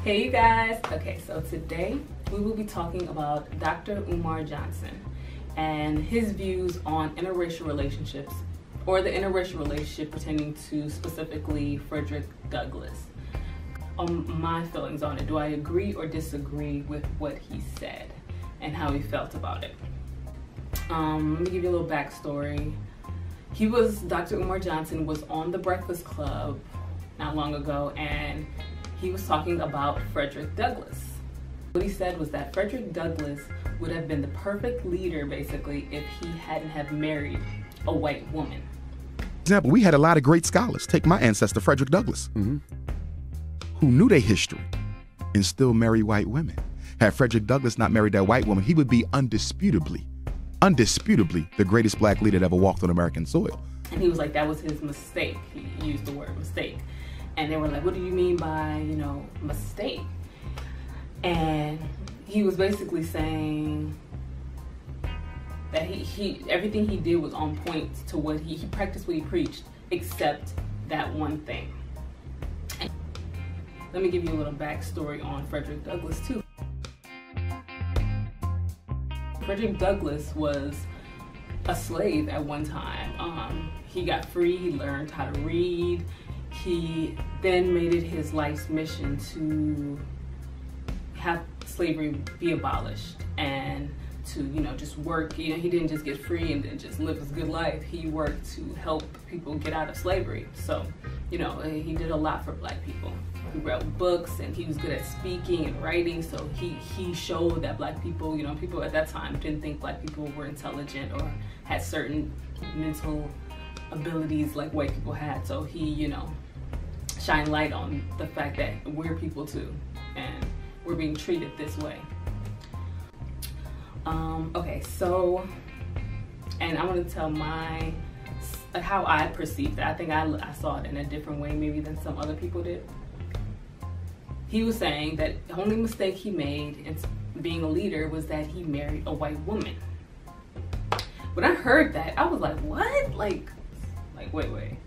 Hey you guys, okay, so today we will be talking about Dr. Umar Johnson and his views on interracial relationships, or the interracial relationship pertaining to specifically Frederick Douglass. My feelings on it. Do I agree or disagree with what he said and how he felt about it? Let me give you a little backstory. Dr. Umar Johnson was on The Breakfast Club not long ago, and he was talking about Frederick Douglass. What he said was that Frederick Douglass would have been the perfect leader, basically, if he hadn't have married a white woman. For example, we had a lot of great scholars. Take my ancestor, Frederick Douglass, who knew their history and still marry white women. Had Frederick Douglass not married that white woman, he would be undisputably the greatest black leader that ever walked on American soil. And he was like, that was his mistake. He used the word mistake. And they were like, what do you mean by, mistake? And he was basically saying that everything he did was on point to what he practiced what he preached, except that one thing. And let me give you a little backstory on Frederick Douglass too. Frederick Douglass was a slave at one time. He got free, he learned how to read. He then made it his life's mission to have slavery be abolished and to, just work. He didn't just get free and then just live his good life. He worked to help people get out of slavery. So, he did a lot for black people. He wrote books and he was good at speaking and writing. So he showed that black people, people at that time didn't think black people were intelligent or had certain mental abilities like white people had. So he, shine light on the fact that we're people too, and we're being treated this way. Okay, so, and I want to tell how I perceived it. I think I saw it in a different way maybe than some other people did. He was saying that the only mistake he made in being a leader was that he married a white woman. When I heard that, I was like, what? Like wait.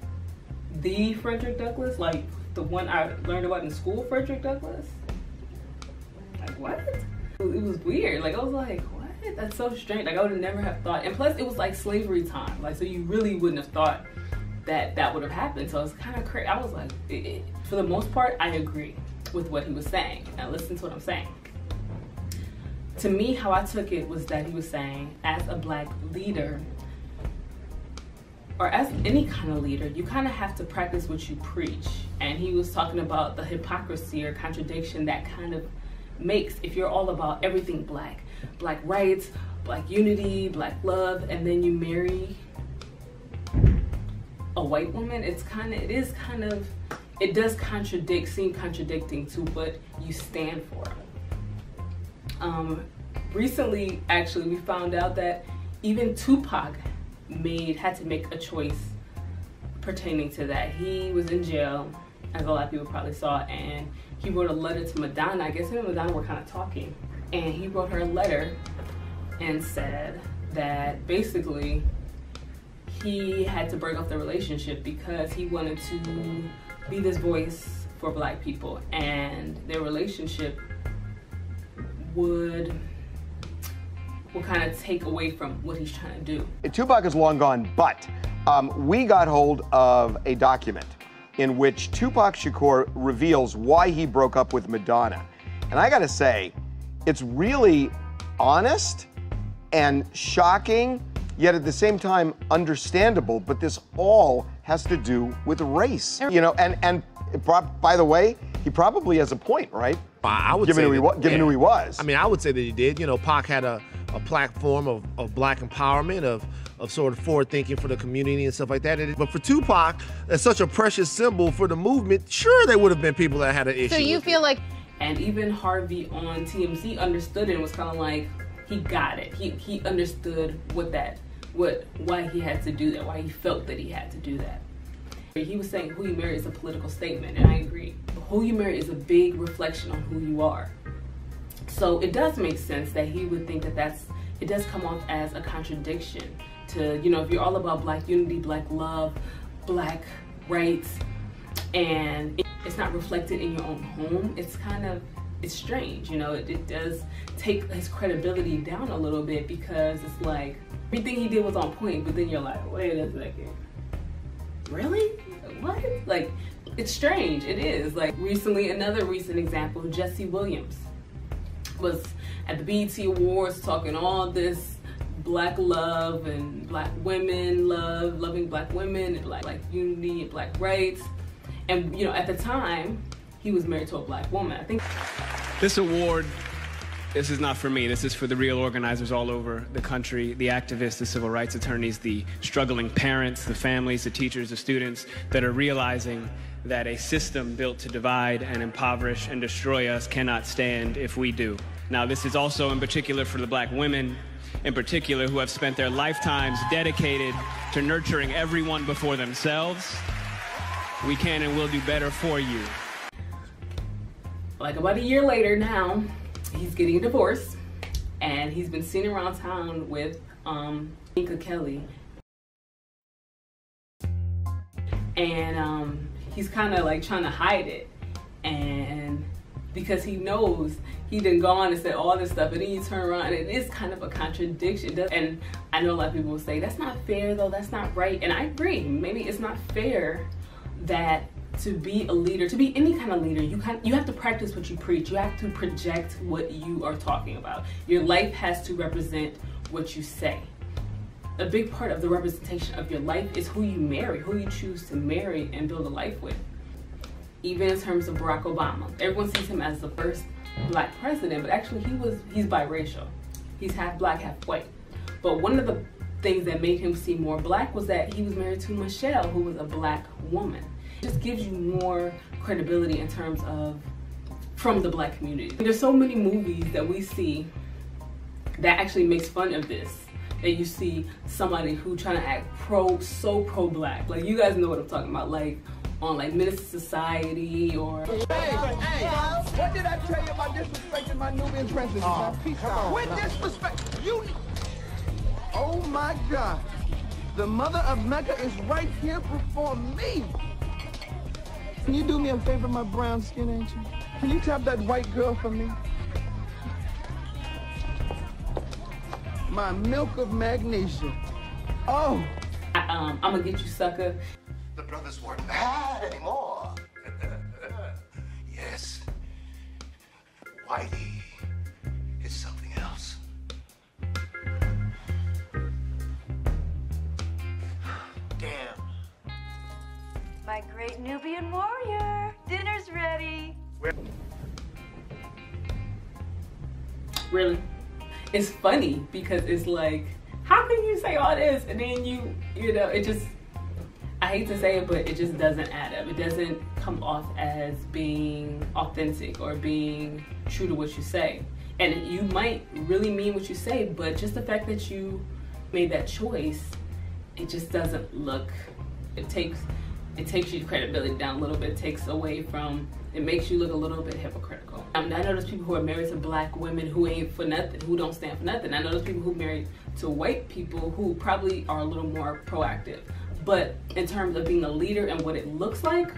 The Frederick Douglass? Like the one I learned about in school, Frederick Douglass? Like what? It was weird. Like I was like, what? That's so strange. Like I would have never have thought. And plus it was like slavery time. Like so you really wouldn't have thought that would have happened. So it's kind of crazy. I was like, for the most part, I agree with what he was saying. Now listen to what I'm saying. To me, how I took it was that he was saying, as a black leader, or as any kind of leader, you kind of have to practice what you preach. And he was talking about the hypocrisy or contradiction that kind of makes, if you're all about everything black rights, black unity, black love, and then you marry a white woman, it does seem contradicting to what you stand for. Recently, actually, we found out that even Tupac had to make a choice pertaining to that. He was in jail, as a lot of people probably saw, and he wrote a letter to Madonna. I guess him and Madonna were kind of talking, and he wrote her a letter and said that basically he had to break off the relationship because he wanted to be this voice for black people, and their relationship would kind of take away from what he's trying to do. Tupac is long gone, but we got hold of a document in which Tupac Shakur reveals why he broke up with Madonna. And I gotta say, it's really honest and shocking, yet at the same time understandable, but this all has to do with race. And by the way, he probably has a point, right? I would given say who he was. I mean, I would say that he did. Pac had a platform of black empowerment, of sort of forward thinking for the community and stuff like that. But for Tupac, as such a precious symbol for the movement, sure there would have been people that had an issue. So you feel like, and even Harvey on TMZ understood it and was kind of like, he got it. He understood why he had to do that, why he felt that he had to do that. He was saying who you marry is a political statement, and I agree. Who you marry is a big reflection on who you are. So it does make sense that he would think that it does come off as a contradiction to, you know, if you're all about Black unity, Black love, Black rights, and it's not reflected in your own home, it's strange, you know. It does take his credibility down a little bit, because it's like everything he did was on point, but then you're like, wait a second, really? What? Like, it's strange. It is. Like, recently, another recent example, Jesse Williams was at the BET Awards talking all this Black love and Black women love, loving Black women and Black unity and Black rights. And, you know, at the time, he was married to a Black woman. I think this award, this is not for me. This is for the real organizers all over the country, the activists, the civil rights attorneys, the struggling parents, the families, the teachers, the students that are realizing that a system built to divide and impoverish and destroy us cannot stand if we do. Now, this is also in particular for the Black women in particular who have spent their lifetimes dedicated to nurturing everyone before themselves. We can and will do better for you. Like about a year later now, he's getting a divorce, and he's been seen around town with Minka Kelly. And he's kind of like trying to hide it, and because he knows he done gone and said all this stuff, and then you turn around and it is kind of a contradiction. And I know a lot of people will say, that's not fair though, that's not right. And I agree, maybe it's not fair that to be a leader, to be any kind of leader, you have to practice what you preach. You have to project what you are talking about. Your life has to represent what you say. A big part of the representation of your life is who you marry, who you choose to marry and build a life with. Even in terms of Barack Obama, everyone sees him as the first Black president, but actually he's biracial. He's half Black, half white. But one of the things that made him seem more Black was that he was married to Michelle, who was a Black woman. It just gives you more credibility in terms of from the Black community. There's so many movies that we see that actually makes fun of this. That you see somebody who trying to act so pro-Black. Like, you guys know what I'm talking about, like on like Menace to Society or... Hey, what did I tell you about disrespecting my Nubian princess? With disrespect, you... Oh my God. The mother of Mecca is right here before me. Can you do me a favor, my brown skin angel? Can you tap that white girl for me? My milk of magnesia. Oh. I'm gonna get you, sucker. The brothers weren't bad anymore. Yes. Whitey is something else. Damn. My great Nubian warrior. Dinner's ready. Really? It's funny because it's like, how can you say all this and then you know, it just, I hate to say it, but it just doesn't add up. It doesn't come off as being authentic or being true to what you say. And you might really mean what you say, but just the fact that you made that choice, it just doesn't look, it takes your credibility down a little bit. It takes away from, it makes you look a little bit hypocritical. I know there's people who are married to Black women who ain't for nothing, who don't stand for nothing. I know there's people who are married to white people who probably are a little more proactive. But in terms of being a leader and what it looks like,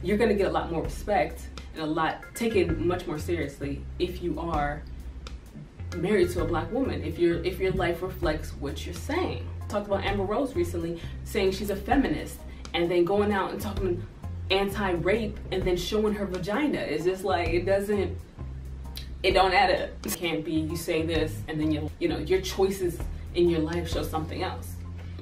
you're gonna get a lot more respect and taken much more seriously if you are married to a Black woman, if your life reflects what you're saying. I talked about Amber Rose recently saying she's a feminist and then going out and talking anti-rape and then showing her vagina. It's just like, it don't add up. It can't be you say this and then you know your choices in your life show something else.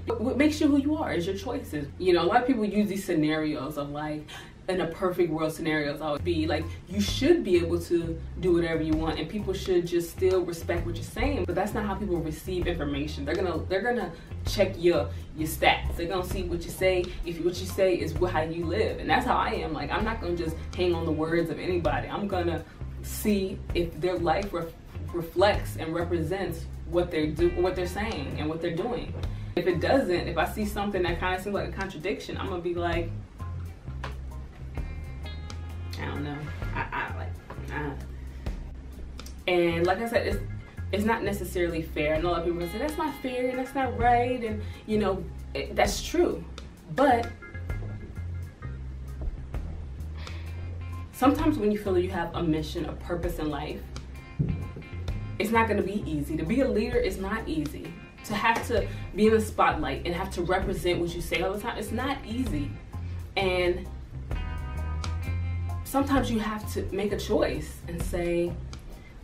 What makes you who you are is your choices. You know, a lot of people use these scenarios of like, in a perfect world scenarios, I would be like, you should be able to do whatever you want and people should just still respect what you're saying. But that's not how people receive information. They're gonna check your stats. They're gonna see what you say. If what you say is how you live. And that's how I am. Like, I'm not gonna just hang on the words of anybody. I'm gonna see if their life reflects and represents what they're saying and what they're doing. If it doesn't, if I see something that kind of seems like a contradiction, I'm gonna be like, I don't know. And like I said, it's not necessarily fair. I know a lot of people are going to say, that's not fair and that's not right. And, you know, that's true. But sometimes when you feel like you have a mission, a purpose in life, it's not going to be easy. To be a leader is not easy. To have to be in the spotlight and have to represent what you say all the time, it's not easy. And sometimes you have to make a choice and say,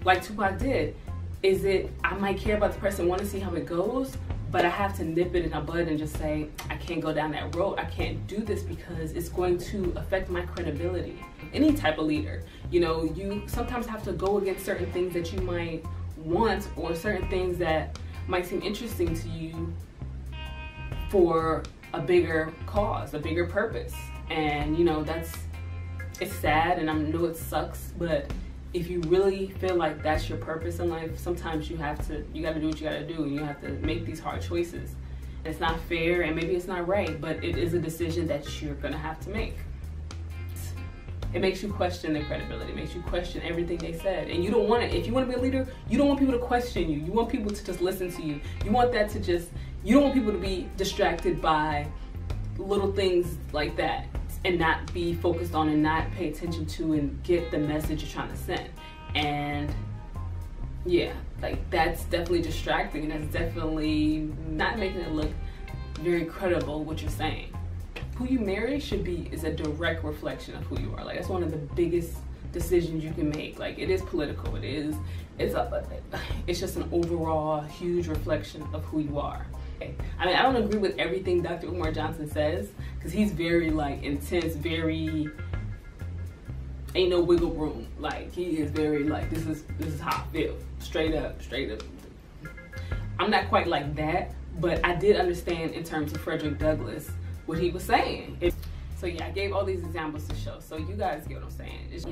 like Tupac did, is it, I might care about the person, want to see how it goes, but I have to nip it in the bud and just say, I can't go down that road. I can't do this because it's going to affect my credibility. Any type of leader, you know, you sometimes have to go against certain things that you might want or certain things that might seem interesting to you for a bigger cause, a bigger purpose. And, you know, it's sad and I know it sucks, but if you really feel like that's your purpose in life, sometimes you gotta do what you gotta do, and you have to make these hard choices. It's not fair and maybe it's not right, but it is a decision that you're gonna have to make. It makes you question their credibility, it makes you question everything they said. And you don't want to, if you want to be a leader, you don't want people to question you. You want people to just listen to you. You want that to just, you don't want people to be distracted by little things like that and not be focused on and not pay attention to and get the message you're trying to send. And yeah, like that's definitely distracting and that's definitely not making it look very credible what you're saying. Who you marry is a direct reflection of who you are. Like that's one of the biggest decisions you can make. Like it is political, it's just an overall huge reflection of who you are. I mean, I don't agree with everything Dr. Umar Johnson says because he's very like intense, very ain't no wiggle room. Like he is very like this is how I feel, straight up. I'm not quite like that, but I did understand in terms of Frederick Douglass what he was saying. So yeah, I gave all these examples to show, so you guys get what I'm saying.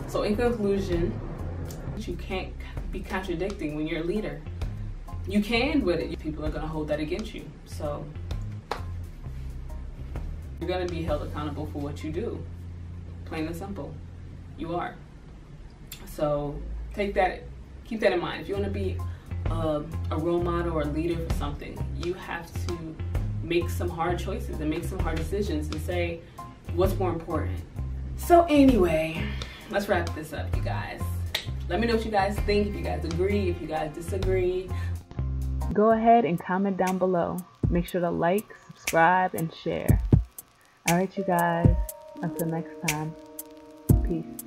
So in conclusion, you can't be contradicting when you're a leader. You can, but people are gonna hold that against you. So you're gonna be held accountable for what you do. Plain and simple, you are. So keep that in mind. If you wanna be a role model or a leader for something, you have to make some hard choices and make some hard decisions and say what's more important. So anyway, let's wrap this up, you guys. Let me know what you guys think, if you guys agree, if you guys disagree. Go ahead and comment down below. Make sure to like, subscribe, and share. All right, you guys. Until next time. Peace.